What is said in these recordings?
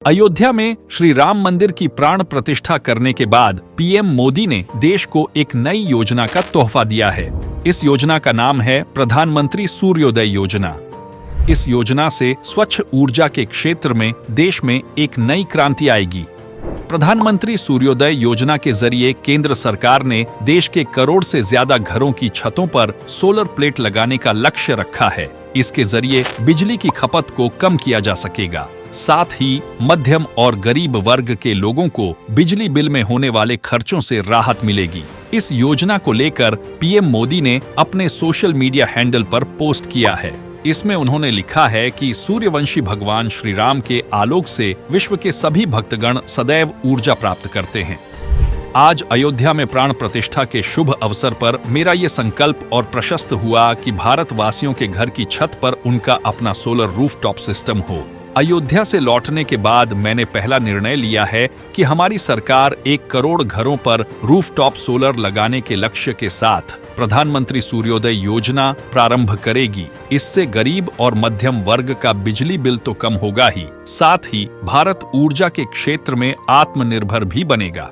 अयोध्या में श्री राम मंदिर की प्राण प्रतिष्ठा करने के बाद पीएम मोदी ने देश को एक नई योजना का तोहफा दिया है। इस योजना का नाम है प्रधानमंत्री सूर्योदय योजना। इस योजना से स्वच्छ ऊर्जा के क्षेत्र में देश में एक नई क्रांति आएगी। प्रधानमंत्री सूर्योदय योजना के जरिए केंद्र सरकार ने देश के करोड़ से ज्यादा घरों की छतों पर सोलर प्लेट लगाने का लक्ष्य रखा है। इसके जरिए बिजली की खपत को कम किया जा सकेगा। साथ ही मध्यम और गरीब वर्ग के लोगों को बिजली बिल में होने वाले खर्चों से राहत मिलेगी। इस योजना को लेकर पीएम मोदी ने अपने सोशल मीडिया हैंडल पर पोस्ट किया है। इसमें उन्होंने लिखा है कि सूर्यवंशी भगवान श्री राम के आलोक से विश्व के सभी भक्तगण सदैव ऊर्जा प्राप्त करते हैं। आज अयोध्या में प्राण प्रतिष्ठा के शुभ अवसर पर मेरा ये संकल्प और प्रशस्त हुआ कि भारतवासियों के घर की छत पर उनका अपना सोलर रूफटॉप सिस्टम हो। अयोध्या से लौटने के बाद मैंने पहला निर्णय लिया है कि हमारी सरकार 1 करोड़ घरों पर रूफटॉप सोलर लगाने के लक्ष्य के साथ प्रधानमंत्री सूर्योदय योजना प्रारंभ करेगी। इससे गरीब और मध्यम वर्ग का बिजली बिल तो कम होगा ही, साथ ही भारत ऊर्जा के क्षेत्र में आत्मनिर्भर भी बनेगा।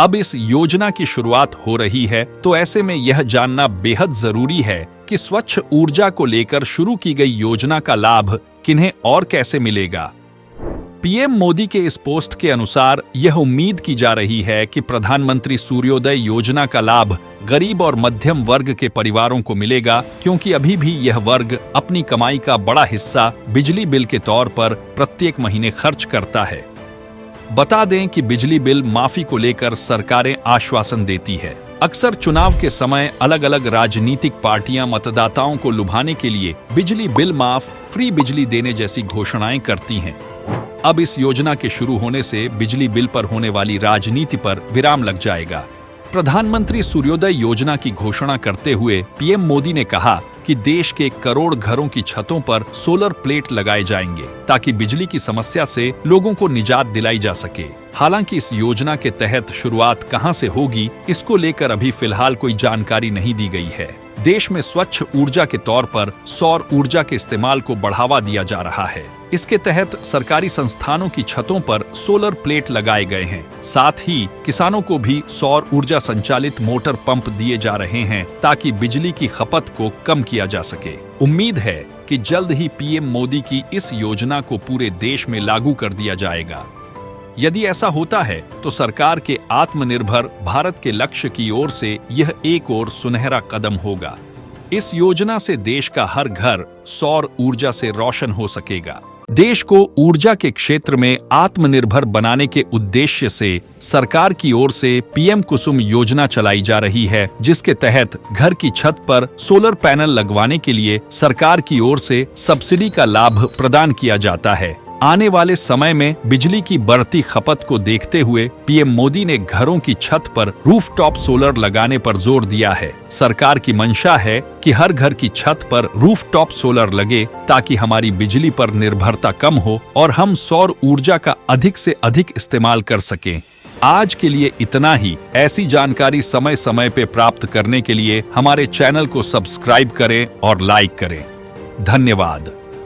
अब इस योजना की शुरुआत हो रही है, तो ऐसे में यह जानना बेहद जरूरी है कि स्वच्छ ऊर्जा को लेकर शुरू की गई योजना का लाभ किन्हें और कैसे मिलेगा। पीएम मोदी के इस पोस्ट के अनुसार यह उम्मीद की जा रही है कि प्रधानमंत्री सूर्योदय योजना का लाभ गरीब और मध्यम वर्ग के परिवारों को मिलेगा, क्योंकि अभी भी यह वर्ग अपनी कमाई का बड़ा हिस्सा बिजली बिल के तौर पर प्रत्येक महीने खर्च करता है। बता दें कि बिजली बिल माफी को लेकर सरकारें आश्वासन देती है। अक्सर चुनाव के समय अलग अलग राजनीतिक पार्टियां मतदाताओं को लुभाने के लिए बिजली बिल माफ, फ्री बिजली देने जैसी घोषणाएं करती हैं। अब इस योजना के शुरू होने से बिजली बिल पर होने वाली राजनीति पर विराम लग जाएगा। प्रधानमंत्री सूर्योदय योजना की घोषणा करते हुए पीएम मोदी ने कहा कि देश के करोड़ घरों की छतों पर सोलर प्लेट लगाए जाएंगे, ताकि बिजली की समस्या से लोगों को निजात दिलाई जा सके। हालांकि इस योजना के तहत शुरुआत कहां से होगी, इसको लेकर अभी फिलहाल कोई जानकारी नहीं दी गई है। देश में स्वच्छ ऊर्जा के तौर पर सौर ऊर्जा के इस्तेमाल को बढ़ावा दिया जा रहा है। इसके तहत सरकारी संस्थानों की छतों पर सोलर प्लेट लगाए गए हैं। साथ ही किसानों को भी सौर ऊर्जा संचालित मोटर पंप दिए जा रहे हैं, ताकि बिजली की खपत को कम किया जा सके। उम्मीद है कि जल्द ही पीएम मोदी की इस योजना को पूरे देश में लागू कर दिया जाएगा। यदि ऐसा होता है तो सरकार के आत्मनिर्भर भारत के लक्ष्य की ओर से यह एक और सुनहरा कदम होगा। इस योजना से देश का हर घर सौर ऊर्जा से रोशन हो सकेगा। देश को ऊर्जा के क्षेत्र में आत्मनिर्भर बनाने के उद्देश्य से सरकार की ओर से पीएम कुसुम योजना चलाई जा रही है, जिसके तहत घर की छत पर सोलर पैनल लगवाने के लिए सरकार की ओर से सब्सिडी का लाभ प्रदान किया जाता है। आने वाले समय में बिजली की बढ़ती खपत को देखते हुए पीएम मोदी ने घरों की छत पर रूफटॉप सोलर लगाने पर जोर दिया है। सरकार की मंशा है कि हर घर की छत पर रूफटॉप सोलर लगे, ताकि हमारी बिजली पर निर्भरता कम हो और हम सौर ऊर्जा का अधिक से अधिक इस्तेमाल कर सकें। आज के लिए इतना ही। ऐसी जानकारी समय समय पे प्राप्त करने के लिए हमारे चैनल को सब्सक्राइब करें और लाइक करें। धन्यवाद।